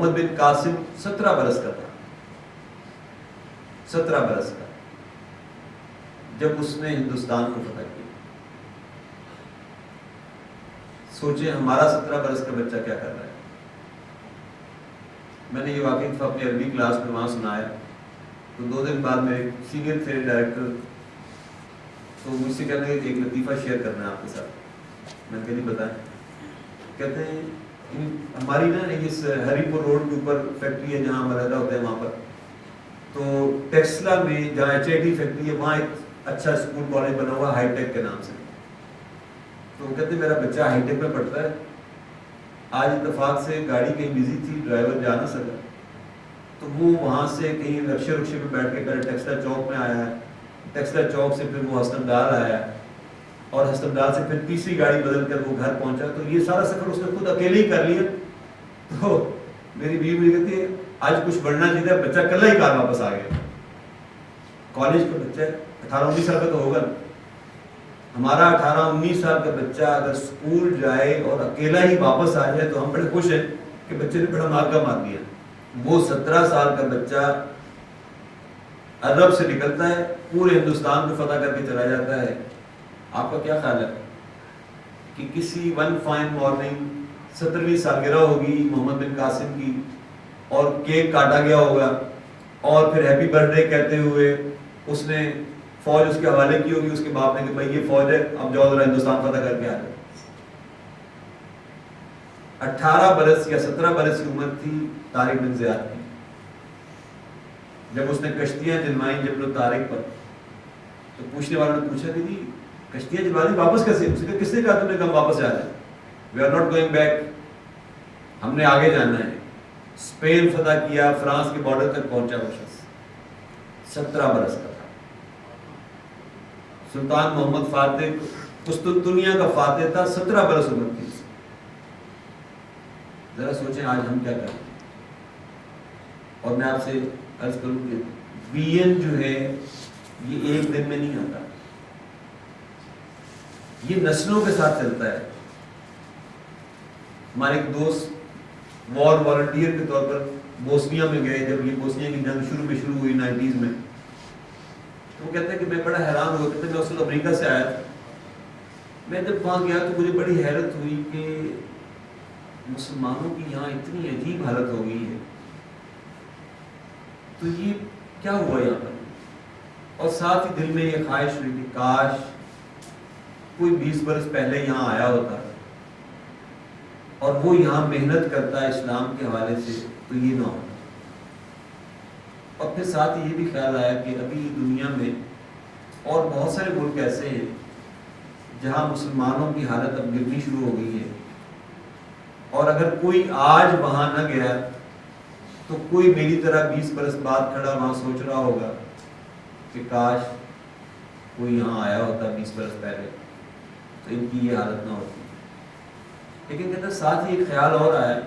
محمد بن قاسم 17 برس کا تھا، 17 برس کا، جب اس نے ہندوستان کو فتح کیا۔ سوچیں ہمارا 17 برس کا بچہ کیا کر رہا ہے۔ میں نے یہ واقعی اپنی عربی کلاس میں وہاں سنایا، تو 2 دن بعد میرے سینئر تھے ڈائریکٹر، تو مجھ سے کہتے ہیں کہ ایک لطیفہ شیئر کرنا ہے آپ کے ساتھ۔ میں نے کہا نہیں بتائیں۔ کہتے ہیں ہماری نا اس ہری پور روڈ کے اوپر فیکٹری ہے جہاں ہم علیحدہ ہوتے ہیں وہاں پر، تو ٹیکسلا میں جہاں HIT فیکٹری ہے وہاں ایک اچھا اسکول کالج بنا ہوا ہائی ٹیک کے نام سے۔ تو وہ کہتے ہیں میرا بچہ ہائی ٹیک میں پڑھتا ہے، آج اتفاق سے گاڑی کہیں بزی تھی، ڈرائیور جا نہ سکا، تو وہ وہاں سے کہیں رکشے پہ بیٹھ کے پہلے ٹیکسلا چوک میں آیا ہے، ٹیکسلا چوک سے پھر وہ ہستن ڈال آیا ہے، اور ہستن ڈال سے پھر تیسری گاڑی بدل کر وہ گھر پہنچا۔ تو یہ سارا سفر اس نے خود اکیلے ہی کر لیا۔ تو میری بیوی مجھے کہتی ہے آج کچھ بڑھنا چاہیے، بچہ کل ہی کار واپس آ گیا۔ کالج کا بچہ 18-19 سال کا تو ہوگا، ہمارا 18-19 سال کا بچہ اگر اسکول جائے اور اکیلا ہی واپس آ جائے تو ہم بڑے خوش ہیں کہ بچے نے بڑا مارکا مار دیا۔ وہ 17 سال کا بچہ عرب سے نکلتا ہے، پورے ہندوستان کو فتح کر کے چلا جاتا ہے۔ آپ کا کیا خیال ہے کہ کسی ون فائن مارننگ 17ویں سالگرہ ہوگی محمد بن قاسم کی، اور کیک کاٹا گیا ہوگا، اور پھر ہیپی برتھ ڈے کہتے ہوئے اس نے فوج اس کے حوالے کی ہوگی، اس کے باپ نے کہ بھائی یہ فوج ہے، اب جاؤ ذرا ہندوستان فتح کر کے آ جائے۔ 18 برس یا 17 برس کی عمر تھی طارق بن زیاد کی، جب اس نے کشتیاں جلوائیں جبل الطارق پر، تو پوچھنے والوں نے پوچھا کہ جی کشتیاں جلوا دی واپس کیسے؟ اس نے کس نے کہا تم نے کہا واپس آ جائے، we are not going back, ہم نے آگے جانا ہے۔ اسپین فتح کیا، فرانس کے بارڈر تک پہنچا وہ شخص، 17 برس کا تھا۔ سلطان محمد فاتح قسطنطنیہ کا فاتح تھا، 17 برس عمر تھی۔ ذرا سوچیں آج ہم کیا کریں۔ اور میں آپ سے عرض کروں کہ VN جو ہے یہ ایک دن میں نہیں آتا، یہ نسلوں کے ساتھ چلتا ہے۔ ہمارے ایک دوست وار والنٹیئر کے طور پر بوسنیا میں گئے، جب یہ بوسنیا کی جنگ شروع ہوئی 90s میں، تو وہ کہتے ہیں کہ میں بڑا حیران ہوا، کہتے ہیں میں اس وقت امریکہ سے آیا تھا، میں جب وہاں گیا تو مجھے بڑی حیرت ہوئی کہ مسلمانوں کی یہاں اتنی عجیب حالت ہو گئی ہے، تو یہ کیا ہوا یہاں پر؟ اور ساتھ ہی دل میں یہ خواہش ہوئی کہ کاش کوئی 20 برس پہلے یہاں آیا ہوتا اور وہ یہاں محنت کرتا ہے اسلام کے حوالے سے، تو یہ نہ ہوتا۔ اور پھر ساتھ ہی یہ بھی خیال آیا کہ ابھی دنیا میں اور بہت سارے ملک ایسے ہیں جہاں مسلمانوں کی حالت اب گرنی شروع ہو گئی ہے، اور اگر کوئی آج وہاں نہ گیا تو کوئی میری طرح 20 برس بعد کھڑا وہاں سوچ رہا ہوگا کہ کاش کوئی یہاں آیا ہوتا 20 برس پہلے تو ان کی یہ حالت نہ ہوتی۔ لیکن کہتا ساتھ ہی ایک خیال اور آیا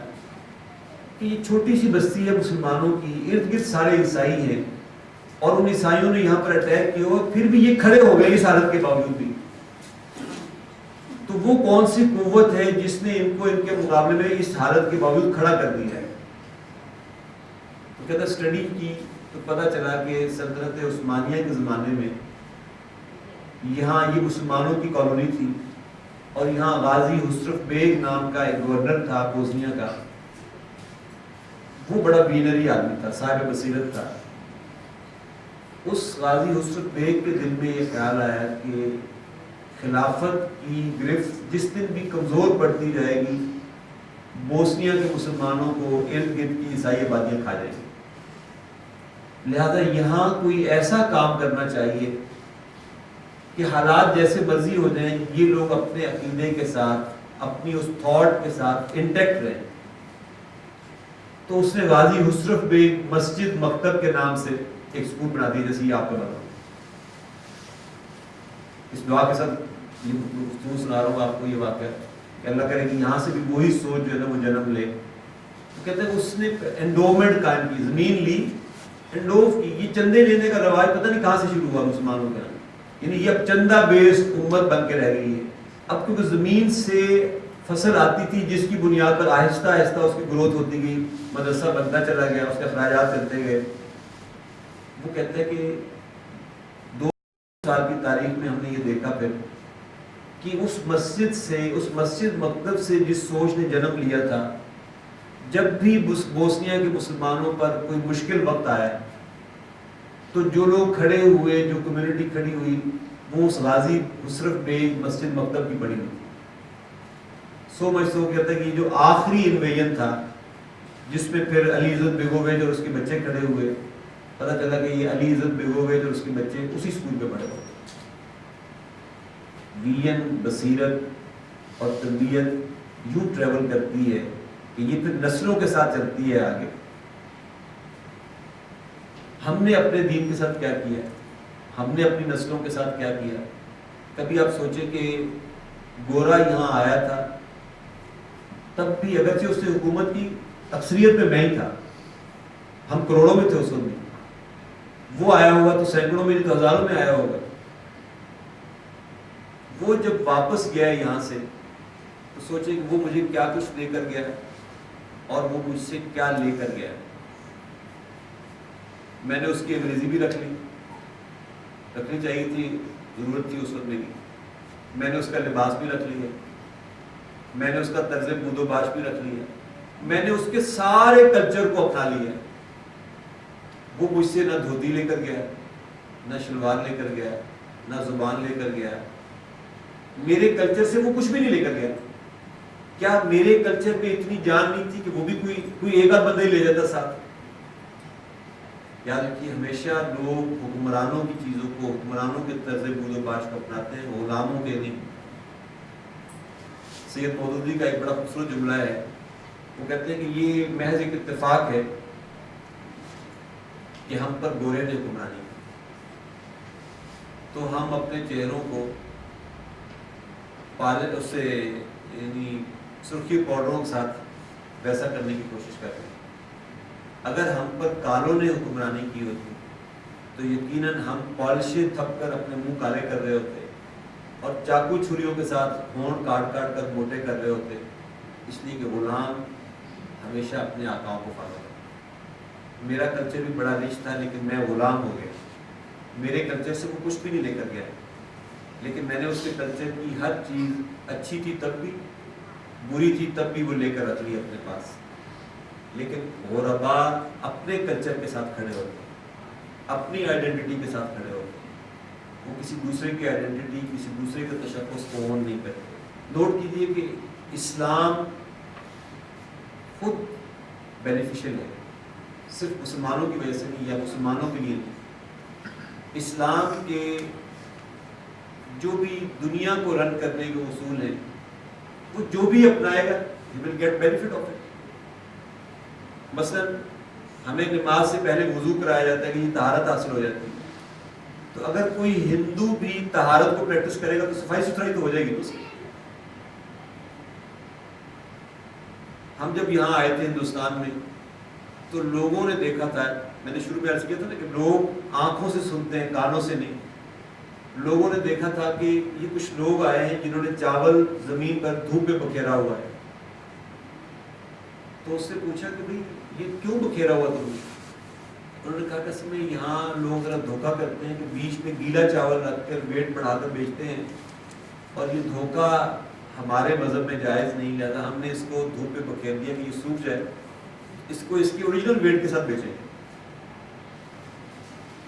کہ یہ چھوٹی سی بستی ہے مسلمانوں کی، ارد گرد سارے عیسائی ہیں، اور ان عیسائیوں نے یہاں پر اٹیک کیا ہوا، پھر بھی یہ کھڑے ہو گئے اس حالت کے باوجود بھی، تو وہ کون سی قوت ہے جس نے ان کو ان کے مقابلے میں اس حالت کے باوجود کھڑا کر دیا ہے؟ تو کہتا اسٹڈی کی تو پتہ چلا کہ سلطنت عثمانیہ کے زمانے میں یہاں یہ مسلمانوں کی کالونی تھی، اور یہاں غازی حسرف بیگ نام کا ایک گورنر تھا بوسنیا کا، وہ بڑا بینری آدمی تھا، صاحب بصیرت تھا۔ اس غازی حسرف بیگ کے دل میں یہ خیال آیا کہ خلافت کی گرفت جس دن بھی کمزور پڑتی جائے گی، بوسنیا کے مسلمانوں کو ارد گرد کی عیسائی آبادیاں کھا جائیں گی، لہذا یہاں کوئی ایسا کام کرنا چاہیے کہ حالات جیسے مرضی ہو جائیں، یہ لوگ اپنے عقیدے کے ساتھ، اپنی اس تھاٹ کے ساتھ انٹیکٹ رہیں۔ تو اس نے غازی حسرف بیگ مسجد مکتب کے نام سے ایک سکول بنا دی، جیسے یہ آپ کا بنا۔ اس دعا کے ساتھ یہ گفتگو سنا رہا ہوں آپ کو یہ واقعہ کہ اللہ کرے کہ یہاں سے بھی وہی سوچ جو ہے نا وہ جنم لے۔ تو کہتے ہیں اس نے انڈومنٹ قائم کی، زمین لی، انڈوف کی۔ یہ چندے لینے کا رواج پتہ نہیں کہاں سے شروع ہوا مسلمانوں کے، یعنی یہ اب چندہ بیسڈ امت بن کے رہ گئی ہے۔ اب کیونکہ زمین سے فصل آتی تھی جس کی بنیاد پر آہستہ آہستہ اس کی گروتھ ہوتی گئی، مدرسہ بنتا چلا گیا، اس کے اخراجات چلتے گئے. وہ کہتے ہیں کہ 2 سال کی تاریخ میں ہم نے یہ دیکھا پھر کہ اس مسجد مکتب سے جس سوچ نے جنم لیا تھا، جب بھی بوسنیا کے مسلمانوں پر کوئی مشکل وقت آیا تو جو لوگ کھڑے ہوئے، جو کمیونٹی کھڑی ہوئی، وہ اس غازی مصرف بیگ مسجد مکتب کی بڑی ہوئی. سو کہتا ہے کہ یہ جو آخری انویژن تھا جس میں پھر علی عزت بیگوویچ اور اس کے بچے کھڑے ہوئے، پتہ چلا کہ یہ علی عزت بیگوویچ اور اس کے بچے اسی اسکول پہ پڑھے ہوئے. ویژن، بصیرت اور تربیت یوں ٹریول کرتی ہے کہ یہ پھر نسلوں کے ساتھ چلتی ہے آگے. ہم نے اپنے دین کے ساتھ کیا کیا، ہم نے اپنی نسلوں کے ساتھ کیا کیا. کبھی آپ سوچیں کہ گورا یہاں آیا تھا، تب بھی اگرچہ اس نے حکومت کی، اکثریت میں میں ہی تھا، ہم کروڑوں میں تھے اس وقت میں. وہ آیا ہوگا تو سینکڑوں میں نہیں تو ہزاروں میں آیا ہوگا. وہ جب واپس گیا یہاں سے تو سوچے کہ وہ مجھے کیا کچھ لے کر گیا اور وہ مجھ سے کیا لے کر گیا. میں نے اس کی انگریزی بھی رکھنی چاہیے تھی، ضرورت تھی اس وقت میری. میں نے اس کا لباس بھی رکھ لیا، میں نے اس کا طرز بود و باش بھی رکھ لیا، میں نے اس کے سارے کلچر کو اپنا لیا. وہ مجھ سے نہ دھوتی لے کر گیا، نہ شلوار لے کر گیا، نہ زبان لے کر گیا. میرے کلچر سے وہ کچھ بھی نہیں لے کر گیا. کیا میرے کلچر پہ اتنی جان نہیں تھی کہ وہ بھی کوئی ایک آدھ بندہ ہی لے جاتا ساتھ؟ یاد رکھیے، ہمیشہ لوگ حکمرانوں کی چیزوں کو، حکمرانوں کے طرز بود و باش کو اپناتے ہیں، غلاموں کے نہیں. سید مودودی کا ایک بڑا خوبصورت جملہ ہے، وہ کہتے ہیں کہ یہ محض ایک اتفاق ہے کہ ہم پر گورے نے حکمرانی کی، تو ہم اپنے چہروں کو اس سے یعنی سرخی پاؤڈروں کے ساتھ ویسا کرنے کی کوشش کر رہے ہیں. اگر ہم پر کالوں نے حکمرانی کی ہوتی تو یقیناً ہم پالشیں تھپ کر اپنے منہ کالے کر رہے ہوتے اور چاقو چھریوں کے ساتھ ہونٹ کاٹ کر موٹے کر رہے ہوتے، اس لیے کہ غلام ہمیشہ اپنے آقاؤں کو فالو کرتا. میرا کلچر بھی بڑا رچ تھا لیکن میں غلام ہو گیا. میرے کلچر سے وہ کچھ بھی نہیں لے کر گیا، لیکن میں نے اس کے کلچر کی ہر چیز، اچھی تھی تب بھی، بری تھی تب بھی، وہ لے کر رکھ لی اپنے پاس. لیکن غربا اپنے کلچر کے ساتھ کھڑے ہوتے، اپنی آئیڈینٹی کے ساتھ کھڑے ہوتے. وہ کسی دوسرے کی آئیڈینٹی، کسی دوسرے کے تشخص کو اون نہیں کرتے. نوٹ کیجئے کہ اسلام خود بینیفیشل ہے، صرف مسلمانوں کی وجہ سے نہیں یا مسلمانوں کے لیے نہیں. اسلام کے جو بھی دنیا کو رن کرنے کے اصول ہیں، وہ جو بھی اپنائے گا he will get benefit of it. مثلا ہمیں نماز سے پہلے وضو کرایا جاتا ہے کہ یہ طہارت حاصل ہو جاتی ہے. تو اگر کوئی ہندو بھی طہارت کو پریکٹس کرے گا تو صفائی ستھرائی تو ہو جائے گی. اس کی ہم جب یہاں آئے تھے ہندوستان میں تو لوگوں نے دیکھا تھا، میں نے شروع میں عرض کیا تھا نا کہ لوگ آنکھوں سے سنتے ہیں، کانوں سے نہیں. لوگوں نے دیکھا تھا کہ یہ کچھ لوگ آئے ہیں جنہوں نے چاول زمین پر دھوپ پہ بکھیرا ہوا ہے. تو اس سے پوچھا کہ بھئی یہ کیوں بکھیرا ہوا تم نے؟ انہوں نے کہا کہ اصل میں یہاں لوگ ذرا دھوکہ کرتے ہیں کہ بیچ میں گیلا چاول رکھ کر ویٹ بڑھا کر بیچتے ہیں، اور یہ دھوکہ ہمارے مذہب میں جائز نہیں. لہٰذا ہم نے اس کو دھوپ پہ بکھیر دیا کہ یہ سوکھ جائے، اس کو اس کی اوریجنل ویٹ کے ساتھ بیچیں.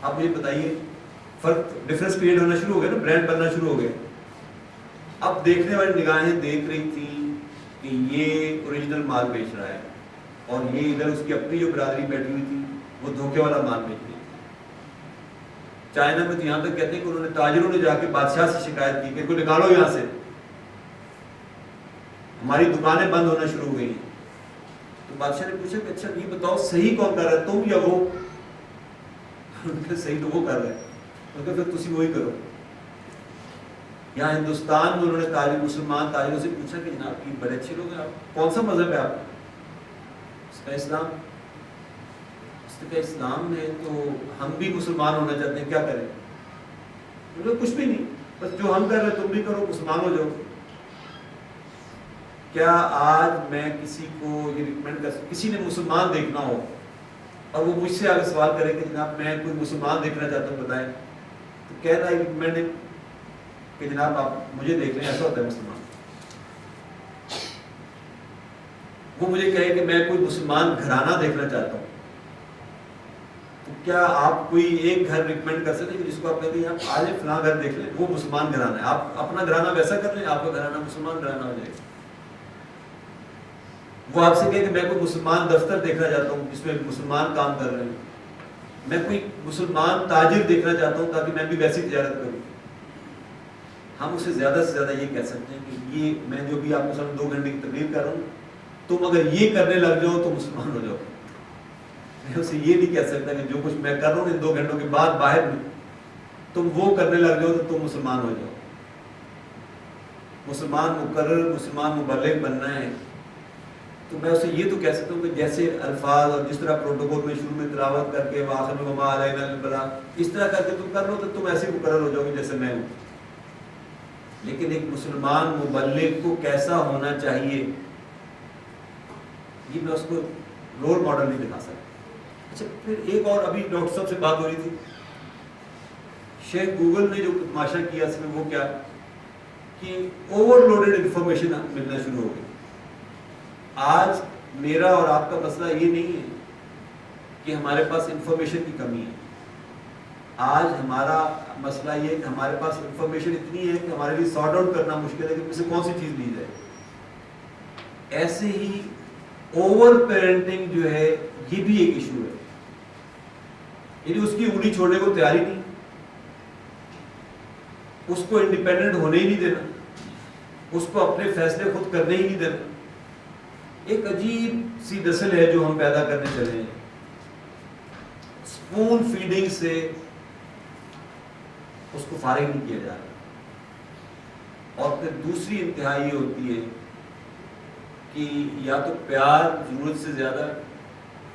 آپ مجھے بتائیے، فرق، ڈفرنس کریٹ ہونا شروع ہو گیا نا، برانڈ بننا شروع ہو گیا. اب دیکھنے والی نگاہیں دیکھ رہی تھیں کہ یہ اوریجنل مال بیچ رہا ہے، اور یہ ادھر اس کی اپنی جو برادری بیٹھی ہوئی تھی وہ دھوکے والا مال بیچ رہی تھی. چائنا میں تو یہاں تک کہتے ہیں کہ انہوں نے، تاجروں نے جا کے بادشاہ سے شکایت کی کہ ان کو نکالو یہاں سے، ہماری دکانیں بند ہونا شروع ہو گئی. تو بادشاہ نے پوچھا کہ اچھا یہ بتاؤ صحیح کون کر رہا ہے، تم یا وہ؟ صحیح تو وہ کر رہے ہیں. پھر تسی وہی کرو. یہاں ہندوستان میں انہوں نے تاجر، مسلمان تاجروں سے پوچھا کہ جناب یہ بڑے اچھے لوگ ہیں، آپ کون سا مذہب ہے آپ؟ اس کا اسلام. اس کا اسلام ہے تو ہم بھی مسلمان ہونا چاہتے ہیں، کیا کریں؟ کچھ بھی نہیں، بس جو ہم کر رہے ہیں تم بھی کرو، مسلمان ہو جاؤ. کیا آج میں کسی کو یہ ریکمینڈ کر سکتا، کسی نے مسلمان دیکھنا ہو اور وہ مجھ سے آگے سوال کرے کہ جناب میں کوئی مسلمان دیکھنا چاہتا ہوں بتائیں، تو کہنا ہے ریکمینڈ کہ جناب آپ مجھے دیکھ لیں، ایسا ہوتا ہے مسلمان. وہ مجھے کہے کہ میں کوئی مسلمان گھرانہ دیکھنا چاہتا ہوں، تو کیا آپ کوئی ایک گھر ریکمینڈ کر سکتے ہیں جس کو آپ کہتے ہیں آپ آج فلاں گھر دیکھ لیں، وہ مسلمان گھرانہ ہے، آپ اپنا گھرانہ ویسا کر لیں، آپ کا گھرانہ مسلمان گھرانہ ہو جائے گا. وہ آپ سے کہے کہ میں کوئی مسلمان دفتر دیکھنا چاہتا ہوں جس میں مسلمان کام کر رہے ہیں، میں کوئی مسلمان تاجر دیکھنا چاہتا ہوں تاکہ میں بھی ویسی تجارت کروں. ہم اسے زیادہ سے زیادہ یہ کہہ سکتے ہیں کہ یہ میں جو بھی آپ کو سمجھ 2 گھنٹے کی تقریر کر رہا ہوں، تم اگر یہ کرنے لگ جاؤ تو مسلمان ہو جاؤ. میں اسے یہ نہیں کہہ سکتا کہ جو کچھ میں کر رہا ہوں ان 2 گھنٹوں کے بعد باہر میں تم وہ کرنے لگ جاؤ تو تم مسلمان ہو جاؤ. مسلمان مقرر، مسلمان مبلغ بننا ہے تو میں اسے یہ تو کہہ سکتا ہوں کہ جیسے الفاظ اور جس طرح پروٹوکول میں شروع میں تلاوت کر کے وآخر میں وما علینا الا البلاغ اس طرح کر کے تم کر لو تو تم ایسے مقرر ہو جاؤ گے جیسے میں ہوں. لیکن ایک مسلمان مبلغ کو کیسا ہونا چاہیے یہ میں اس کو رول ماڈل نہیں دکھا سکتا. اچھا پھر ایک اور ابھی ڈاکٹر صاحب سے بات ہو رہی تھی، شیخ گوگل نے جو تماشا کیا اس میں وہ کیا کہ اوور لوڈیڈ انفارمیشن ملنا شروع ہو گئی. آج میرا اور آپ کا مسئلہ یہ نہیں ہے کہ ہمارے پاس انفارمیشن کی کمی ہے، آج ہمارا مسئلہ یہ ہے کہ ہمارے پاس انفارمیشن اتنی ہے کہ ہمارے لیے سارٹ آؤٹ کرنا مشکل ہے کہ اسے کون سی چیز لی جائے. ایسے ہی اوور پیرنٹنگ جو ہے یہ بھی ایک ایشو ہے، یعنی اس کی انگلی چھوڑنے کو تیاری نہیں، اس کو انڈیپینڈنٹ ہونے ہی نہیں دینا، اس کو اپنے فیصلے خود کرنے ہی نہیں دینا. ایک عجیب سی نسل ہے جو ہم پیدا کرنے چلے ہیں، اسپون فیڈنگ سے اس کو فارغ نہیں کیا جا رہا. اور پھر دوسری انتہا یہ ہوتی ہے کہ یا تو پیار ضرورت سے زیادہ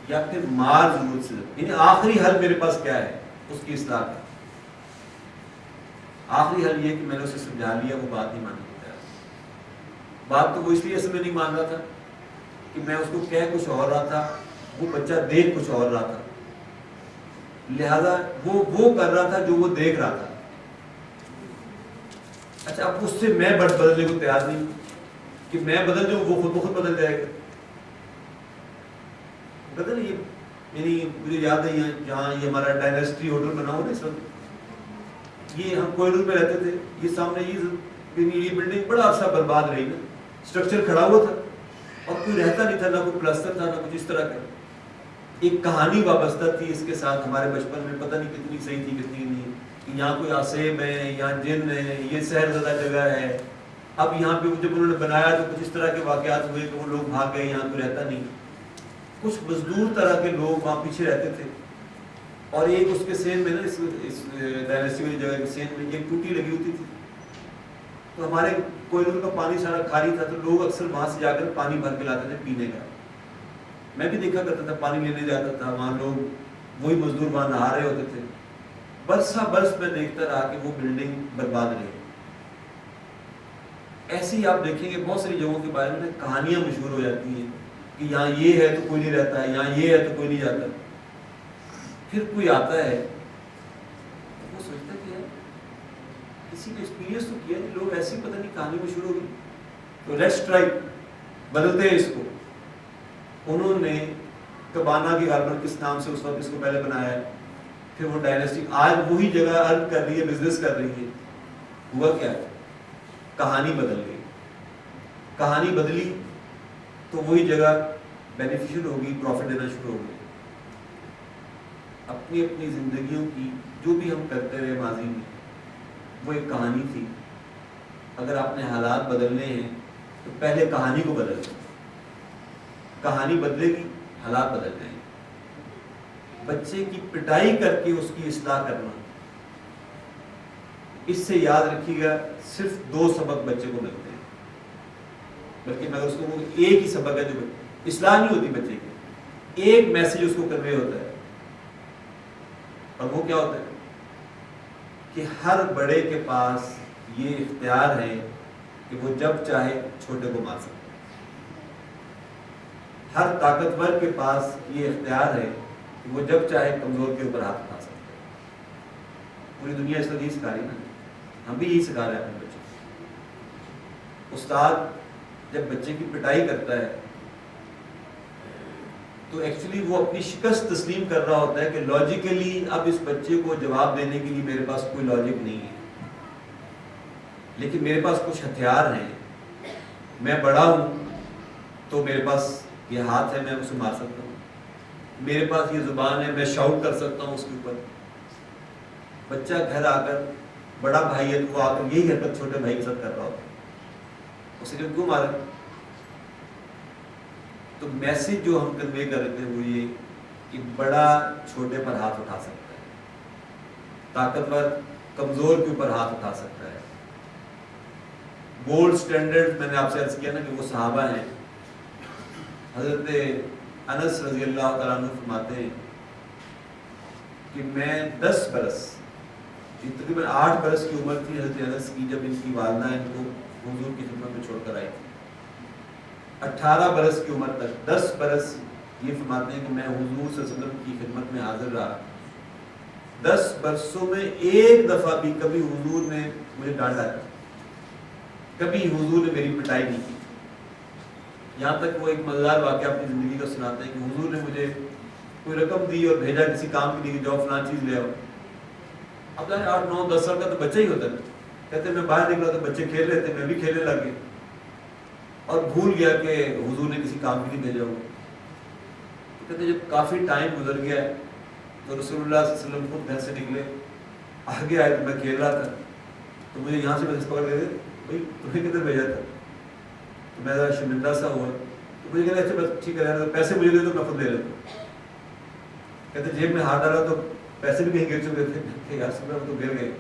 یا پھر مار ضرورت سے زیادہ. یعنی آخری حل میرے پاس کیا ہے اس کی اصلاح کا؟ آخری حل یہ کہ میں نے اسے سمجھا لیا، وہ بات نہیں ماننے کو تیار. بات تو وہ اس لیے اصل میں نہیں مان رہا تھا کہ میں اس کو کہہ کچھ اور رہا تھا، وہ بچہ دیکھ کچھ اور رہا تھا، لہذا وہ کر رہا تھا جو وہ دیکھ رہا تھا. اچھا اب اس سے میں بدلنے کو تیار نہیں کہ میں بدل جاؤں، وہ خود بخود بدل جائے گا. بدل یعنی مجھے یاد ہے جہاں یہ ہمارا ڈائنیسٹی ہوٹل بنا ہوا نا اس وقت، یہ ہم کوئلور میں رہتے تھے، یہ سامنے یہ بلڈنگ بڑا عرصہ برباد رہی نا، اسٹرکچر کھڑا ہوا تھا اور کوئی رہتا نہیں تھا، نہ کوئی پلستر تھا نہ کچھ اس طرح کا. ایک کہانی وابستہ تھی اس کے ساتھ ہمارے بچپن میں، پتہ نہیں کتنی صحیح تھی کتنی نہیں، کہ یہاں کوئی عصیب ہے، یہاں جن ہے، یہ سحر زدہ جگہ ہے. اب یہاں پہ جب انہوں نے بنایا تو کچھ اس طرح کے واقعات ہوئے کہ وہ لوگ بھاگ گئے، یہاں کوئی رہتا نہیں. کچھ مزدور طرح کے لوگ وہاں پیچھے رہتے تھے، اور ایک اس کے سین میں نا اس ڈائنیسٹی والی جگہ کے سین میں ایک ٹوٹی لگی ہوتی تھی. تو ہمارے کوئلور کا پانی سارا کھاری تھا، تو لوگ اکثر وہاں سے جا کر پانی بھر کے لاتے تھے پینے کا. میں بھی دیکھا کرتا تھا، پانی لینے جاتا تھا وہاں، لوگ وہی مزدور وہاں نہا رہے ہوتے تھے. برسہ برس میں دیکھتا رہا کہ وہ بلڈنگ برباد رہی. ایسے ہی آپ دیکھیں گے بہت ساری جگہوں کے بارے میں کہانیاں مشہور ہو جاتی ہیں کہ یہاں یہ ہے تو کوئی نہیں رہتا ہے، یہاں یہ ہے تو کوئی نہیں جاتا. پھر کوئی آتا ہے وہ سوچتا کہ ہے کسی نے ایکسپیرینس تو کیا نہیں، لوگ ایسی پتہ نہیں کہانی مشہور ہو گئی تو لیٹس ٹرائی، بدلتے ہیں اس کو. انہوں نے کبانا کے غالباً کس نام سے اس وقت اس کو پہلے بنایا ہے، پھر وہ ڈائنیسٹی آج وہی جگہ ارن کر رہی ہے، بزنس کر رہی ہے. ہوا کیا ہے؟ کہانی بدل گئی. کہانی بدلی تو وہی جگہ بینیفیشل ہوگی، پروفٹ دینا شروع ہوگی. اپنی اپنی زندگیوں کی جو بھی ہم کرتے رہے ماضی میں وہ ایک کہانی تھی. اگر آپ نے حالات بدلنے ہیں تو پہلے کہانی کو بدل دیں. کہانی بدلے گی، حالات بدل جائیں گے. بچے کی پٹائی کر کے اس کی اصلاح کرنا، اس سے یاد رکھیے گا صرف 2 سبق بچے کو ملتے ہیں، بلکہ میں اس کو ایک ہی سبق ہے جو اصلاح نہیں ہوتی بچے کی، ایک میسج اس کو کنوے ہوتا ہے. اور وہ کیا ہوتا ہے کہ ہر بڑے کے پاس یہ اختیار ہے کہ وہ جب چاہے چھوٹے کو مار سکتا ہے. ہر طاقتور کے پاس یہ اختیار ہے کہ وہ جب چاہے کمزور کے اوپر ہاتھ اٹھا سکتا ہے. پوری دنیا اس وقت یہی سکھا رہی نا, ہم بھی یہی سکھا رہے ہیں اپنے بچوں کو. استاد جب بچے کی پٹائی کرتا ہے تو ایکچولی وہ اپنی شکست تسلیم کر رہا ہوتا ہے کہ لاجیکلی اب اس بچے کو جواب دینے کے لیے میرے پاس کوئی لاجک نہیں ہے, لیکن میرے پاس کچھ ہتھیار ہیں, میں بڑا ہوں تو میرے پاس یہ ہاتھ ہے, میں اسے مار سکتا ہوں, میرے پاس یہ زبان ہے, میں شاؤٹ کر سکتا ہوں اس کے اوپر. بچہ گھر آ کر, بڑا بھائی ہے تو وہ آ کر یہی حرکت چھوٹے بھائی کے ساتھ کر رہا ہوتا ہے, اسے کیوں مارا؟ تو میسج جو ہم کنوے کر رہے تھے وہ یہ کہ بڑا چھوٹے پر ہاتھ اٹھا سکتا ہے, طاقتور کمزور کے اوپر ہاتھ اٹھا سکتا ہے. گولڈ سٹینڈرڈ میں نے آپ سے عرض کیا نا کہ وہ صحابہ ہیں. حضرت انس رضی اللہ تعالیٰ عنہ فرماتے ہیں کہ میں 10 برس, تقریباً 8 برس کی عمر تھی حضرت انس کی جب ان کی والدہ ان کو حضور کی خدمت میں چھوڑ کر آئی تھی. 18 برس کی عمر تک 10 برس یہ فرماتے ہیں کہ میں حضور صلی اللہ علیہ وسلم کی خدمت میں حاضر رہا. 10 برسوں میں ایک دفعہ بھی کبھی حضور نے مجھے ڈانٹا ہے, کبھی حضور نے میری پٹائی نہیں کی. یہاں تک وہ ایک مزیدار واقعہ اپنی زندگی کا سناتے ہیں کہ حضور نے مجھے کوئی رقم دی اور بھیجا کسی کام کے لیے کہ جاؤ فلاں چیز لے آؤ. اب 8 9 10 سال کا تو بچہ ہی ہوتا ہے. کہتے میں باہر نکلا تو بچے کھیل رہے تھے, میں بھی کھیلنے لگ گیا اور بھول گیا کہ حضور نے کسی کام کے لیے بھیجا ہو. کہتے جب کافی ٹائم گزر گیا تو رسول اللہ صلی اللہ علیہ وسلم خود گھر سے نکلے, آگے آئے تو میں کھیل رہا تھا, تو مجھے یہاں سے بس پکڑ کے بھائی تمہیں کدھر بھیجا تھا؟ تو میں ذرا شرمندہ سا ہوا, تو مجھے کہتے اچھا بس ٹھیک ہے پیسے مجھے دے دو میں خود دے لیتا ہوں. کہتے جیب میں ہاتھ ڈالا تو پیسے بھی کہیں گر چکے تھے کہ یار سب وہ تو گر گئے.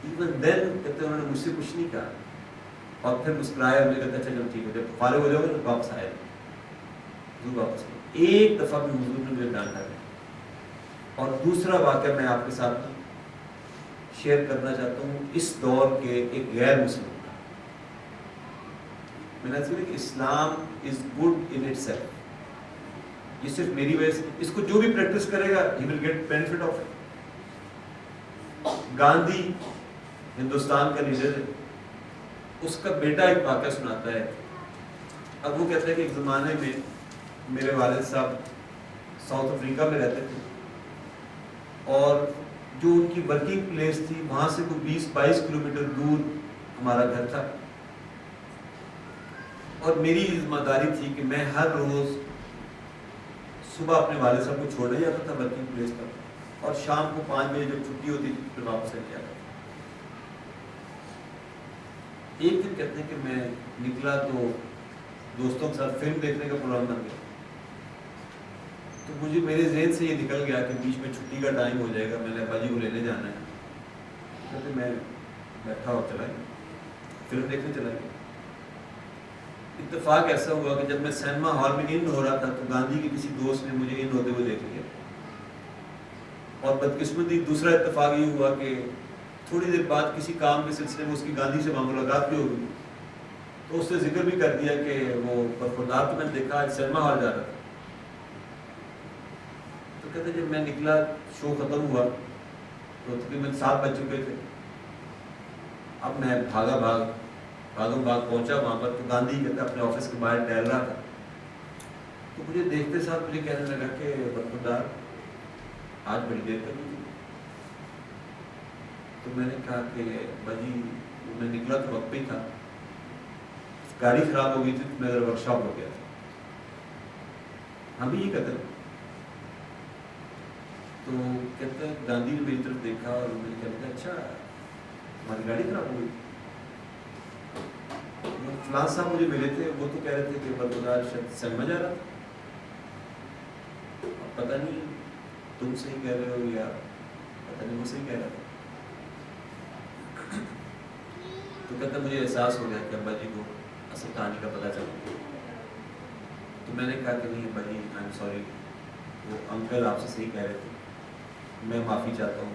ایون دین کہتے انہوں نے مجھ سے کچھ نہیں کہا اور پھر مسکرایا, مجھے کہتے اچھا جب ٹھیک ہے جب فارغ ہو جاؤ گے تو واپس آئے حضور واپس آئے. ایک دفعہ بھی حضور نے مجھے ڈانٹا ہے. اور دوسرا واقعہ میں آپ کے ساتھ شیئر کرنا چاہتا ہوں اس دور کے ایک غیر مسلم کا. میں نے سنا کہ Islam is good in itself, یہ صرف میری وجہ سے, اس کو جو بھی پریکٹس کرے گا he will get benefit of it. Gandhi Hindustan کا لیڈر ہے, اس کا بیٹا ایک واقعہ سناتا ہے. اب وہ کہتا ہے کہ ایک زمانے میں میرے والد صاحب ساؤتھ افریقہ میں رہتے تھے اور جو ان کی ورکنگ پلیس تھی وہاں سے کوئی 20-22 کلومیٹر دور ہمارا گھر تھا. اور میری ذمہ داری تھی کہ میں ہر روز صبح اپنے والد صاحب کو چھوڑنے جاتا تھا ورکنگ پلیس پر اور شام کو 5 بجے جب چھٹی ہوتی تھی پھر واپس چلے جاتا تھا. ایک دن کہتے ہیں کہ میں نکلا تو دوستوں کے ساتھ فلم دیکھنے کا پروگرام بن گیا, تو مجھے میرے ذہن سے یہ نکل گیا کہ بیچ میں چھٹی کا ٹائم ہو جائے گا, میں نے ابا جی کو لینے جانا ہے. کہتے میں بیٹھا اور چلا گیا, فلم دیکھنے چلا گیا. اتفاق ایسا ہوا کہ جب میں سینما ہال میں ان ہو رہا تھا تو گاندھی کے کسی دوست نے مجھے ان ہوتے ہوئے دیکھ لیا. اور بدقسمتی دوسرا اتفاق یہ ہوا کہ تھوڑی دیر بعد کسی کام کے سلسلے میں اس کی گاندھی سے ملاقات بھی ہو گئی, تو اس نے ذکر بھی کر دیا کہ وہ برخوردار تو میں نے دیکھا سینما ہال جا رہا تھا. تو کہتے جب میں نکلا شو ختم ہوا تو تقریباً 7 بج چکے تھے. اب میں بھاگم بھاگ پہنچا وہاں پر, تو گاندھی کہتا اپنے آفس کے باہر ٹہل رہا تھا. تو مجھے دیکھتے ساتھ مجھے کہنے لگا کہ برخوردار آج بڑی دیر کر دی. تو میں نے کہا کہ بھائی میں نکلا تو وقت پہ ہی تھا, گاڑی خراب ہو گئی تھی تو میرا ورک شاپ ہو گیا تھا. ہم بھی یہ کہتے ہیں. تو کہتے ہیں گاندھی نے میری طرف دیکھا اور میں نے کہا اچھا ہماری گاڑی خراب ہو گئی. فلاں صاحب مجھے ملے تھے, وہ تو کہہ رہے تھے کہ برخوردار شاید سینما جا رہا تھا, پتہ نہیں تم صحیح کہہ رہے ہو یا پتہ نہیں وہ صحیح کہہ رہا تھا. تو کہتا مجھے احساس ہو گیا کہ ابا جی کو اصل کہانی کا پتہ چلا. تو میں نے کہا کہ نہیں ابا جی آئی ایم سوری, وہ انکل آپ سے صحیح کہہ رہے تھے, میں معافی چاہتا ہوں,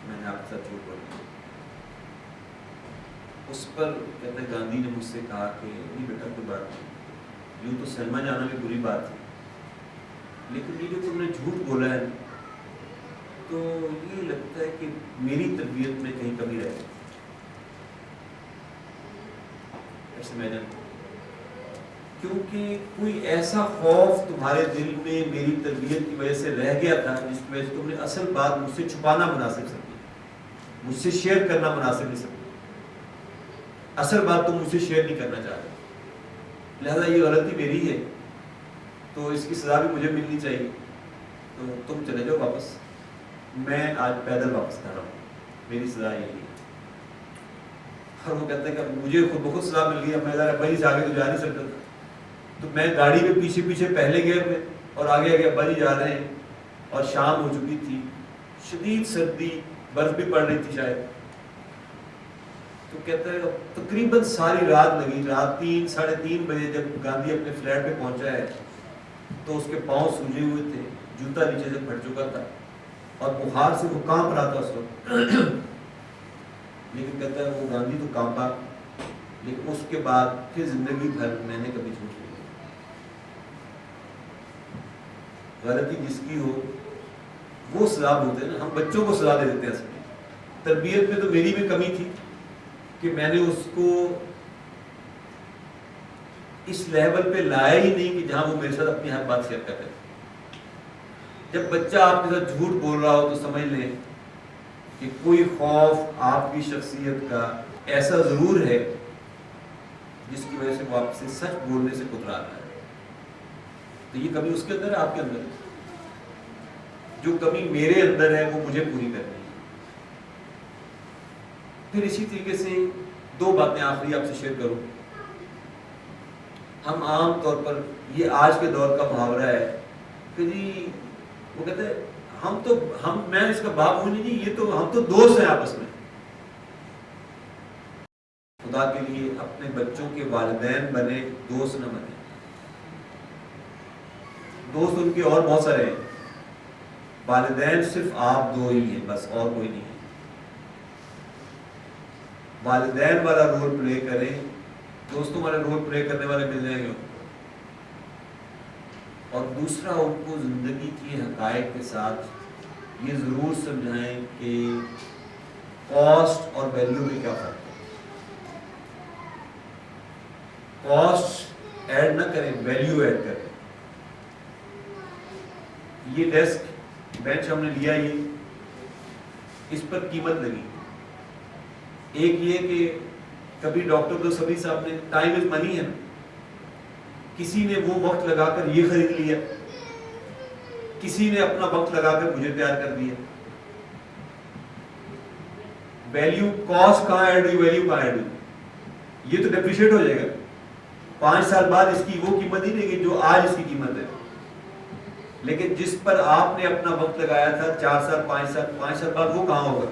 میں نے آپ کے ساتھ جھوٹ بول دیا. اس پر کہتے ہیں گاندھی نے مجھ سے کہا کہ نہیں بیٹا کوئی بات نہیں, یوں تو سلما جانا بھی بری بات ہے، لیکن یہ جو تم نے جھوٹ بولا ہے تو یہ لگتا ہے کہ میری تربیت میں کہیں کمی رہ گئی. ایسے میں جانتا ہوں کیونکہ کوئی ایسا خوف تمہارے دل میں میری تربیت کی وجہ سے رہ گیا تھا جس کی وجہ سے تم نے اصل بات مجھ سے چھپانا مناسب سمجھی، مجھ سے شیئر کرنا مناسب نہیں سمجھی. اصل بات تم مجھ سے شیئر نہیں کرنا چاہ رہے، لہذا یہ غلطی میری ہے تو اس کی سزا بھی مجھے ملنی چاہیے. تو تم چلے جاؤ واپس، میں آج پیدل واپس کر رہا ہوں، میری سزا یہی ہے. اور وہ کہتے ہیں کہ مجھے خود بخود سزا مل گئی، میں ابا جی سے آگے تو جا نہیں سکتا تھا. تو میں گاڑی میں پیچھے پیچھے پہلے گیئر میں اور آگے آگے ابا جی جا رہے ہیں، اور شام ہو چکی تھی، شدید سردی، برف بھی پڑ رہی تھی شاید. تو کہتا ہے تقریباً ساری رات لگی، رات 3 ساڑھے 3 بجے جب گاندھی اپنے فلیٹ پہ پہنچا ہے تو اس کے پاؤں سوجے ہوئے تھے، جوتا نیچے سے پھٹ چکا تھا اور بخار سے وہ کانپ رہا تھا اس وقت. لیکن کہتا ہے وہ گاندھی تو کانپا، لیکن اس کے بعد پھر زندگی بھر میں نے کبھی جھوٹ نہیں بولا. غلطی جس کی ہو وہ سزا بولتے ہیں نا، ہم بچوں کو سزا دے دیتے ہیں. اصل میں تربیت میں تو میری بھی کمی تھی کہ میں نے اس کو اس لیول پہ لایا ہی نہیں کہ جہاں وہ میرے ساتھ اپنی ہر بات شیئر کر رہے. جب بچہ آپ کے ساتھ جھوٹ بول رہا ہو تو سمجھ لیں کہ کوئی خوف آپ کی شخصیت کا ایسا ضرور ہے جس کی وجہ سے وہ آپ سے سچ بولنے سے کترا رہا ہے. تو یہ کمی اس کے اندر ہے، آپ کے اندر ہے. جو کمی میرے اندر ہے وہ مجھے پوری کرنی ہے. پھر اسی طریقے سے 2 باتیں آخری آپ سے شیئر کروں. ہم عام طور پر یہ آج کے دور کا محاورہ ہے کہ جی وہ کہتے ہیں میں اس کا باپ ہوں نہیں جی، یہ تو ہم تو دوست ہیں آپس میں. خدا کے لیے اپنے بچوں کے والدین بنے، دوست نہ بنے. دوست ان کے اور بہت سارے ہیں، والدین صرف آپ 2 ہی ہیں بس، اور کوئی نہیں ہے. والدین والا رول پلے کریں، دوستوں والے رول پلے کرنے والے مل جائیں گے. اور دوسرا ان کو زندگی کی حقائق کے ساتھ یہ ضرور سمجھائیں کہ کاسٹ اور ویلیو میں کیا فرق ہے. کاسٹ ایڈ نہ کریں، ویلیو ایڈ کریں. یہ ڈیسک بینچ ہم نے لیا، یہ اس پر قیمت لگی. ایک یہ کہ کبھی ڈاکٹر تو سبھی صاحب نے ٹائم از منی ہے، کسی نے وہ وقت لگا کر یہ خرید لیا، کسی نے اپنا وقت لگا کر مجھے تیار کر دیا. ویلیو کاسٹ کہاں ایڈ ہوئی، ویلیو کہاں ایڈ ہوئی؟ یہ تو ڈیپریشیٹ ہو جائے گا. 5 سال بعد اس کی وہ قیمت نہیں رہے گی جو آج اس کی قیمت ہے. لیکن جس پر آپ نے اپنا وقت لگایا تھا 4 سال 5 سال بعد وہ کہاں ہوگا؟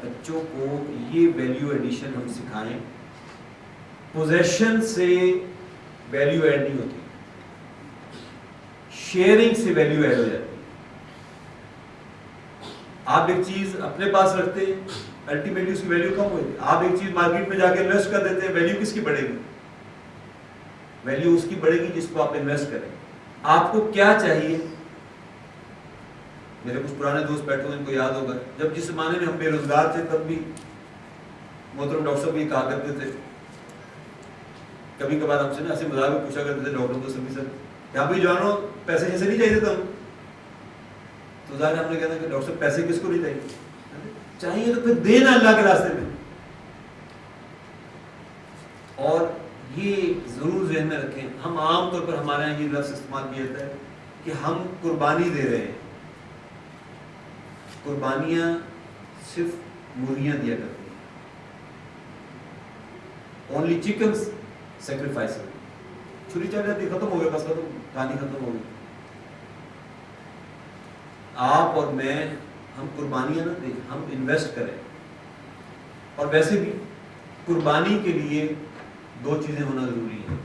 بچوں کو یہ ویلیو ایڈیشن ہم سکھائیں. پوزیشن سے ویلیو ایڈ نہیں ہوتی، شیئرنگ سے ویلیو ایڈ ہو جاتی ہے. آپ ایک چیز اپنے پاس رکھتے ہیں، الٹیمیٹلی اس کی ویلیو کم ہوئی. آپ ایک چیز مارکیٹ میں جا کے انویسٹ کر دیتے ہیں، ویلیو کس کی بڑھے گی؟ ویلیو اس کی بڑھے گی جس کو آپ انویسٹ کریں. آپ کو کیا چاہیے؟ میرے کچھ پرانے دوست بیٹھے ہوئے ان کو یاد ہوگا، جب جس زمانے میں ہم بے روزگار تھے تب بھی محترم ڈاکٹر صاحب یہ کہا کرتے تھے، کبھی کبھار ہم سے نا ایسے مذاق میں پوچھا کرتے تھے ڈاکٹر دوست سر یہاں بھی جانو پیسے جیسے نہیں چاہیے تھا. تو ظاہر ہم نے کہا کہ ڈاکٹر صاحب پیسے کس کو نہیں چاہیے تو پھر دینا اللہ کے راستے میں. اور یہ ضرور ذہن میں رکھیں، ہم عام طور پر ہمارے یہاں یہ لفظ استعمال کیا جاتا ہے کہ ہم قربانی دے رہے ہیں. قربانیاں صرف مرغیاں دیا کرتی ہیں. Only chickens sacrifice. چھری چل جاتی ختم ہو گیا، بس ختم، کہانی ختم ہو گئی. آپ اور میں ہم قربانیاں نہ دیں، ہم انویسٹ کریں. اور ویسے بھی قربانی کے لیے 2 چیزیں ہونا ضروری ہیں.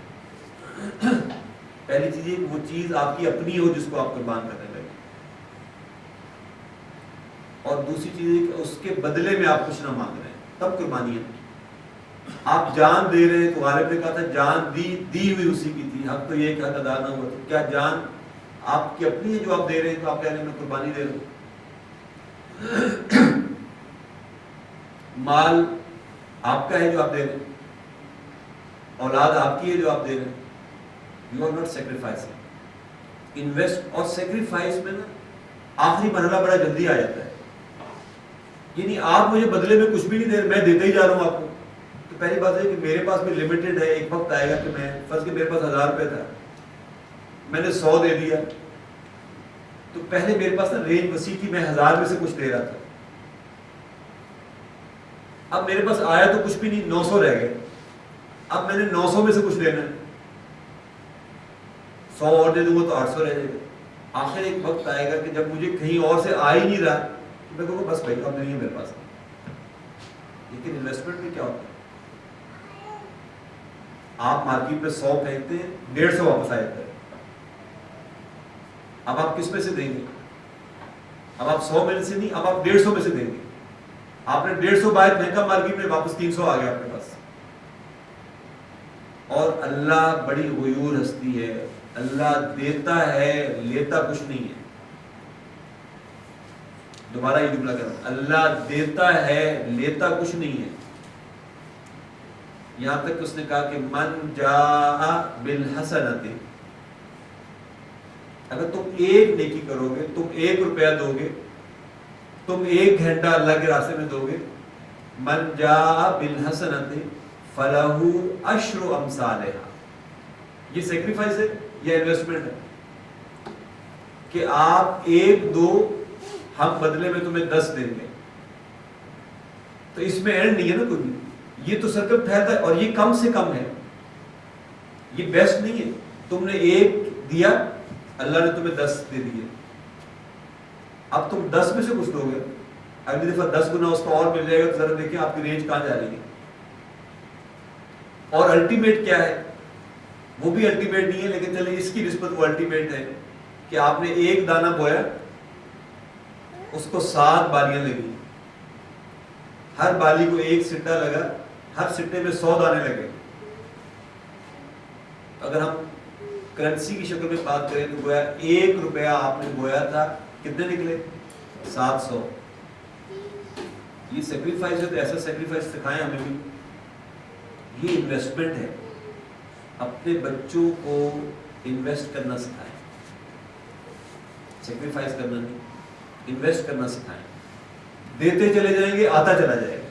پہلی چیز یہ کہ وہ چیز آپ کی اپنی ہو جس کو آپ قربان کرنے لگے، اور دوسری چیز یہ کہ اس کے بدلے میں آپ کچھ نہ مانگ رہے ہیں، تب قربانی ہے. آپ جان دے رہے ہیں تو غالب نے کہا تھا جان دی ہوئی اسی کی تھی، حق تو یہ کہ حق ادا نہ ہوا، تو کیا جان آپ کی اپنی ہے جو آپ دے رہے ہیں تو آپ کہہ رہے ہیں میں قربانی دے رہا ہوں؟ مال آپ کا ہے جو آپ دے رہے ہیں، اولاد آپ کی ہے جو آپ دے رہے ہیں، you are not sacrificing. Invest اور سیکریفائس میں نا آخری مرحلہ بڑا جلدی آ جاتا ہے. یعنی آپ مجھے بدلے میں کچھ بھی نہیں دے رہے، میں دیتا ہی جا رہا ہوں آپ کو. تو پہلی بات ہے کہ میرے پاس بھی لمیٹڈ ہے، ایک وقت آئے گا کہ میں فرض کہ میرے پاس 1000 روپے تھا، میں نے 100 دے دیا، تو پہلے میرے پاس نا رینج وسیع تھی، میں 1000 میں سے کچھ دے رہا تھا. اب میرے پاس آیا تو کچھ بھی نہیں، 900 رہ گئے. اب میں نے 900 میں سے کچھ دینا ہے، 100 اور دے دوں گا تو 800 رہ جائے گا. آخر ایک وقت آئے گا کہ جب مجھے کہیں اور سے آ ہی نہیں رہا تو میں کہوں گا بس بھائی اب نہیں ہے میرے پاس. لیکن انویسٹمنٹ میں کیا ہوتا ہے، آپ مارکیٹ پہ 100 پھینکتے ہیں، 150 واپس آ جاتا ہے. اب آپ کس میں سے دیں گے؟ اب آپ 100 میں سے نہیں، اب آپ 150 میں سے دیں گے. آپ نے 150 باہر پھینکا مارکیٹ میں، واپس 300 آ گیا آپ کے پاس. اور اللہ بڑی غیور ہستی ہے، اللہ دیتا ہے لیتا کچھ نہیں ہے. دوبارہ یہ جملہ کروں، اللہ دیتا ہے لیتا کچھ نہیں ہے. یہاں تک اس نے کہا کہ من جاء بالحسنۃ، اگر تم ایک نیکی کرو گے، تم 1 روپیہ دو گے، تم 1 گھنٹہ اللہ کے راستے میں دو گے، من جاء بالحسنۃ فلہ عشر امثالھا. یہ سیکریفائس ہے یا انویسٹمنٹ ہے کہ آپ 1 دو، ہم بدلے میں تمہیں 10 دیں گے. تو اس میں اینڈ نہیں ہے نا کوئی بھی، یہ تو سرکل پھیلتا ہے، اور یہ کم سے کم ہے، یہ بیسٹ نہیں ہے. تم نے 1 دیا، اللہ نے تمہیں 10 دے دیے. اب تم 10 میں سے کچھ دو گے، اگلی دفعہ 10 گنا اس کو اور مل جائے گا. تو ذرا دیکھیں آپ کی رینج کہاں جا رہی ہے. اور الٹیمیٹ کیا ہے؟ وہ بھی الٹیمیٹ نہیں ہے، لیکن چلیں اس کی نسبت وہ الٹیمیٹ ہے کہ آپ نے 1 دانہ بویا، اس کو 7 بالیاں لگی، ہر بالی کو 1 سٹہ لگا، ہر سٹے میں 100 دانے لگے. اگر ہم کرنسی کی شکل میں بات کریں تو گویا 1 روپیہ آپ نے بویا تھا، کتنے نکلے؟ 700. یہ سیکریفائس ہے، تو ایسا سیکریفائس سکھائیں ہمیں بھی. یہ انویسٹمنٹ ہے، اپنے بچوں کو انویسٹ کرنا سکھائیں، سیکریفائس کرنا نہیں، انویسٹ کرنا سکھائیں. دیتے چلے جائیں گے، آتا چلا جائے گا.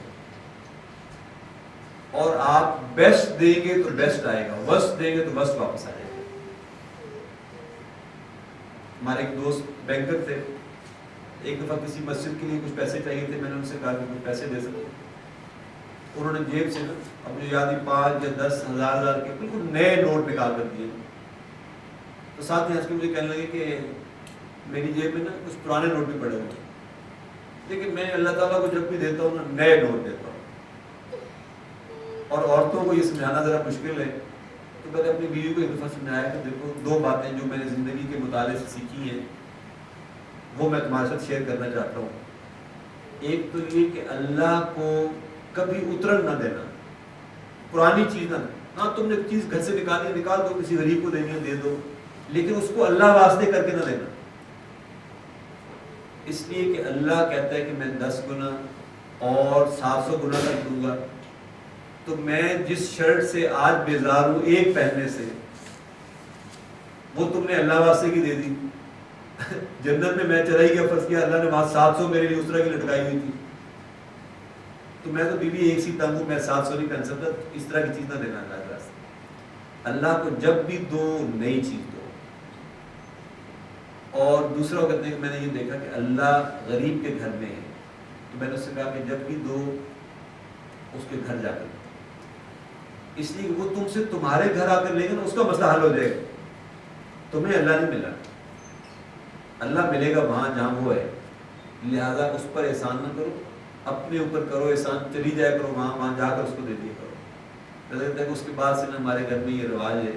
اور آپ بیسٹ دیں گے تو بیسٹ آئے گا، ورسٹ دیں گے تو ورسٹ واپس آ جائے گا. ہمارے ایک دوست بینکر تھے، ایک دفعہ کسی مسجد کے لیے کچھ پیسے چاہیے تھے. میں نے ان سے کہا کہ کچھ پیسے دے سکتے. انہوں نے جیب سے نا اپنی یاد 5 یا 10 ہزار کے بالکل نئے نوٹ نکال کر دیے. تو ساتھ ہی ہنس کے مجھے کہنے لگے کہ میری جیب میں نا کچھ پرانے نوٹ بھی پڑے ہوئے ہیں، لیکن میں اللہ تعالیٰ کو جب بھی دیتا ہوں نا نئے نوٹ دیتا ہوں. اور عورتوں کو یہ سمجھانا ذرا مشکل ہے، تو میں نے اپنی بیوی کو ایک دفعہ سمجھایا کہ دیکھو 2 باتیں جو میں نے زندگی کے مطالعے سے سیکھی ہیں وہ میں تمہارے ساتھ شیئر کرنا چاہتا ہوں. ایک تو یہ کہ اللہ کو کبھی اترن نہ دینا، پرانی چیز نہ. ہاں تم نے چیز گھر سے نکالی، نکال دو، کسی غریب کو دینی ہے دے دو، لیکن اس کو اللہ واسطے کر کے نہ دینا. اس لیے کہ اللہ کہتا ہے کہ میں 10 گنا اور 700 گنا تک دوں گا. تو میں جس شرٹ سے آج بیزار ہوں 1 پہننے سے، وہ تم نے اللہ واسطے کی دے دی. جنت میں میں چلا ہی گیا، فرض کیا اللہ نے وہاں 700 میرے لیے اس طرح کی لٹکائی ہوئی تھی، تو میں تو بیوی ایک سی تنگ ہوں، میں 700 نہیں پہن سکتا. اس طرح کی چیز نہ دینا اللہ کے راستے. اللہ کو جب بھی دو نئی چیز دو. اور دوسرا کہتے ہیں کہ میں نے یہ دیکھا کہ اللہ غریب کے گھر میں ہے، تو میں نے اس سے کہا کہ جب بھی دو اس کے گھر جا کر، اس لیے وہ تم سے تمہارے گھر آ کر لے گا نا، اس کا مسئلہ حل ہو جائے گا. تمہیں اللہ نہیں ملا، اللہ ملے گا وہاں جہاں وہ ہے. لہذا اس پر احسان نہ کرو، اپنے اوپر کرو احسان. چلی جایا کرو وہاں جا کر اس کو دے دیا کرو. اس کے بعد سے نا ہمارے گھر میں یہ رواج ہے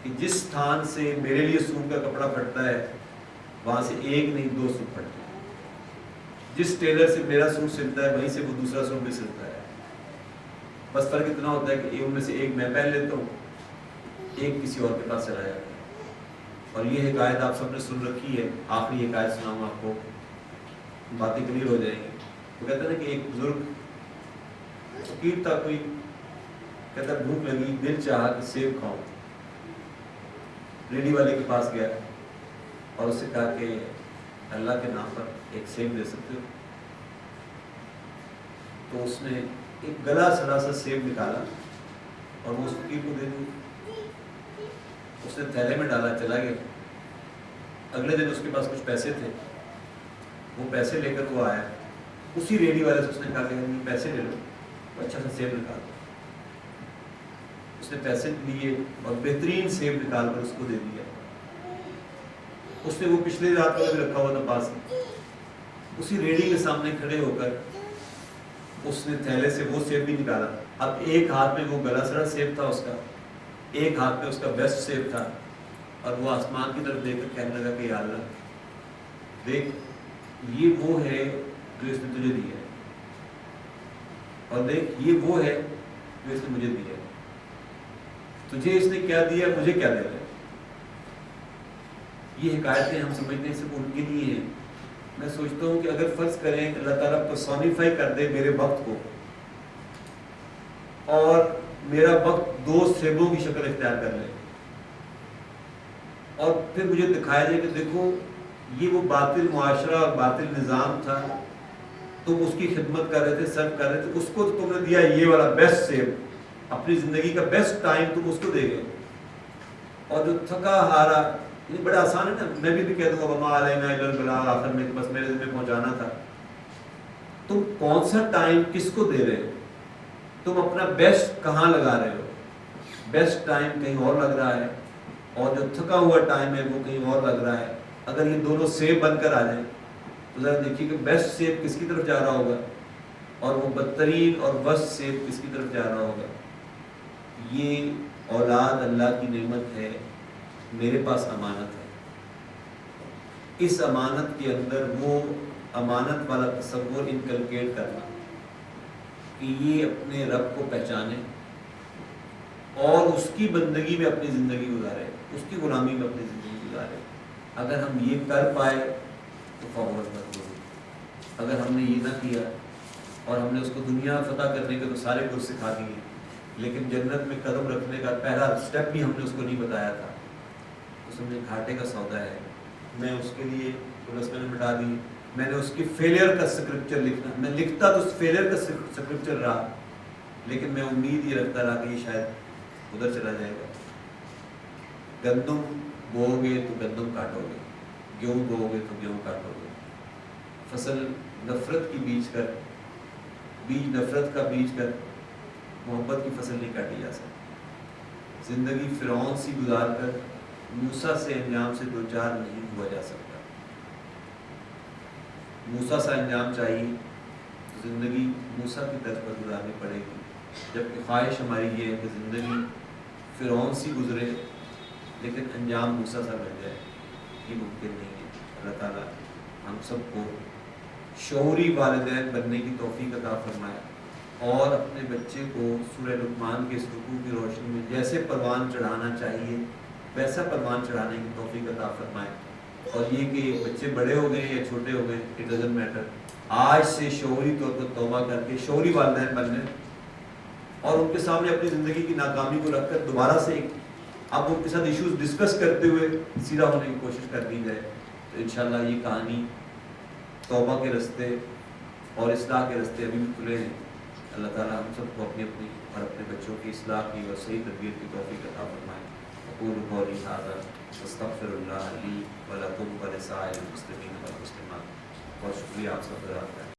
کہ جس تھان سے میرے لیے سوٹ کا کپڑا پھٹتا ہے وہاں سے 1 نہیں 2 سوٹ پھٹتے ہیں. جس ٹیلر سے میرا سوٹ سلتا ہے وہیں سے وہ دوسرا سوٹ بھی سلتا ہے. بس فرق اتنا ہوتا ہے کہ ان میں سے ایک میں پہن لیتا ہوں، ایک کسی اور کے پاس چلا جاتا ہے۔ اور یہ حکایت آپ سب نے سن رکھی ہے، آخری حکایت سناؤں آپ کو، باتیں کلیئر ہو جائیں گی۔ وہ کہتے ہیں کہ ایک بزرگ فقیر تھا، کوئی کہتا بھوک لگی، دل چاہا کہ سیب کھاؤں، ریڈی والے کے پاس گیا اور اس سے کہا کہ اللہ کے نام پر ایک سیب دے سکتے ہو؟ تو اس نے ایک گلا سڑا سا سیب نکالا اور وہ اس فقیر کو دے دیا۔ اس نے تھیلے میں ڈالا، چلا گیا۔ اگلے دن اس کے پاس کچھ پیسے تھے، وہ پیسے لے کر وہ آیا، اسی ریڈی والے سے اس نے کہا کہ یہ پیسے لے لو، اچھا سا سیب نکال۔ اس نے پیسے لیے اور بہترین سیب نکال کر اس کو دے دیا۔ اس نے وہ پچھلے رات کا بھی رکھا ہوا تھا پاس میں، اسی ریڈی کے سامنے کھڑے ہو کر اس نے تھیلے سے وہ سیب بھی نکالا۔ اب ایک ہاتھ میں وہ گلا سڑا سیب تھا اس کا، ایک ہاتھ میں اس کا بیسٹ سیب تھا، اور وہ آسمان کی طرف دیکھ کر کہنے لگا کہ یا اللہ دیکھ، یہ وہ ہے جو اس نے تجھے دیا ہے، اور دیکھ یہ وہ ہے جو اس نے مجھے دیا ہے۔ تجھے اس نے کیا دیا، مجھے کیا دے رہا ہے؟ یہ حکایتیں ہم سمجھتے ہیں صرف ان کے لیے ہیں۔ میں سوچتا ہوں کہ اگر فرض کریں اللہ تعالیٰ پرسونیفائی کر دے میرے وقت کو، اور میرا وقت 2 سیبوں کی شکل اختیار کر لے، اور پھر مجھے دکھایا جائے کہ دیکھو یہ وہ باطل معاشرہ اور باطل نظام تھا، تم اس کی خدمت کر رہے تھے، سرو کر رہے تھے، اس کو تم نے دیا یہ والا بیسٹ سیب، اپنی زندگی کا بیسٹ ٹائم تم اس کو دے گئے، اور جو تھکا ہارا، یہ بڑا آسان ہے نا، میں بھی کہہ دوں گا وما علینا الا البلاغ، آخر میں بس میرے ذمہ پہنچانا تھا۔ تم کون سا ٹائم کس کو دے رہے ہو؟ تم اپنا بیسٹ کہاں لگا رہے ہو؟ بیسٹ ٹائم کہیں اور لگ رہا ہے، اور جو تھکا ہوا ٹائم ہے وہ کہیں اور لگ رہا ہے۔ اگر یہ دونوں سیب بن کر آ جائیں تو ذرا دیکھیے کہ بیسٹ سیب کس کی طرف جا رہا ہوگا، اور وہ بدترین اور ورسٹ سیب کس کی طرف جا رہا ہوگا۔ یہ اولاد اللہ کی نعمت ہے، میرے پاس امانت ہے۔ اس امانت کے اندر وہ امانت والا تصور انکلکیٹ کرنا کہ یہ اپنے رب کو پہچانے اور اس کی بندگی میں اپنی زندگی گزارے، اس کی غلامی میں اپنی زندگی گزارے۔ اگر ہم یہ کر پائے تو فوت مت ہوگی۔ اگر ہم نے یہ نہ کیا اور ہم نے اس کو دنیا فتح کرنے کے تو سارے کچھ سکھا دیے، لیکن جنت میں قدم رکھنے کا پہلا سٹیپ بھی ہم نے اس کو نہیں بتایا تھا، تو سمجھے گھاٹے کا سودا ہے۔ میں اس کے لیے پلس میں نے مٹا دی، میں نے اس کی فیلئر کا اسکرپچر لکھنا، میں لکھتا تو اس فیلئر کا اسکرپچر رہا، لیکن میں امید یہ رکھتا رہا کہ یہ شاید ادھر چلا جائے گا۔ گندم بو گے تو گندم کاٹو گے، گیہوں بو گے تو گیہوں کاٹو گے۔ فصل نفرت کی بیج نفرت کا بیج کر محبت کی فصل نہیں کاٹی جا سکتی۔ زندگی فرعون سی گزار کر موسیٰ سے انجام سے دو چار نہیں ہوا جا سکتا۔ موسیٰ سا انجام چاہیے، زندگی موسیٰ کی طرز پر گزارنی پڑے گی، جبکہ خواہش ہماری یہ ہے کہ زندگی فرعون سی گزرے لیکن انجام موسیٰ سا مل جائے۔ یہ ممکن نہیں ہے۔ اللہ تعالیٰ ہم سب کو شعوری والدین بننے کی توفیق عطا فرمائے، اور اپنے بچے کو سورہ لقمان کے اس رکوع کی روشنی میں جیسے پروان چڑھانا چاہیے ویسا پروان چڑھانے کی توفیق عطا فرمائے۔ اور یہ کہ بچے بڑے ہو گئے یا چھوٹے ہو گئے، اٹ ڈزنٹ میٹر، آج سے شعوری طور پر توبہ کر کے شعوری والدین بننے، اور ان کے سامنے اپنی زندگی کی ناکامی کو رکھ کر دوبارہ سے اب ان کے ساتھ ایشوز ڈسکس کرتے ہوئے سیدھا ہونے کی کوشش کر دی جائے، تو انشاءاللہ یہ کہانی توبہ کے رستے اور اصلاح کے رستے ابھی بھی کھلے ہیں۔ اللہ تعالیٰ ہم سب کو اپنی اور اپنے بچوں کی اصلاح کی اور صحیح تربیت کی توفیق عطا فرمائے۔ اقول قولی ھذا استغفر اللہ لی ولکم ولسائر المسلمین والمسلمات۔ بہت شکریہ آپ سب کا۔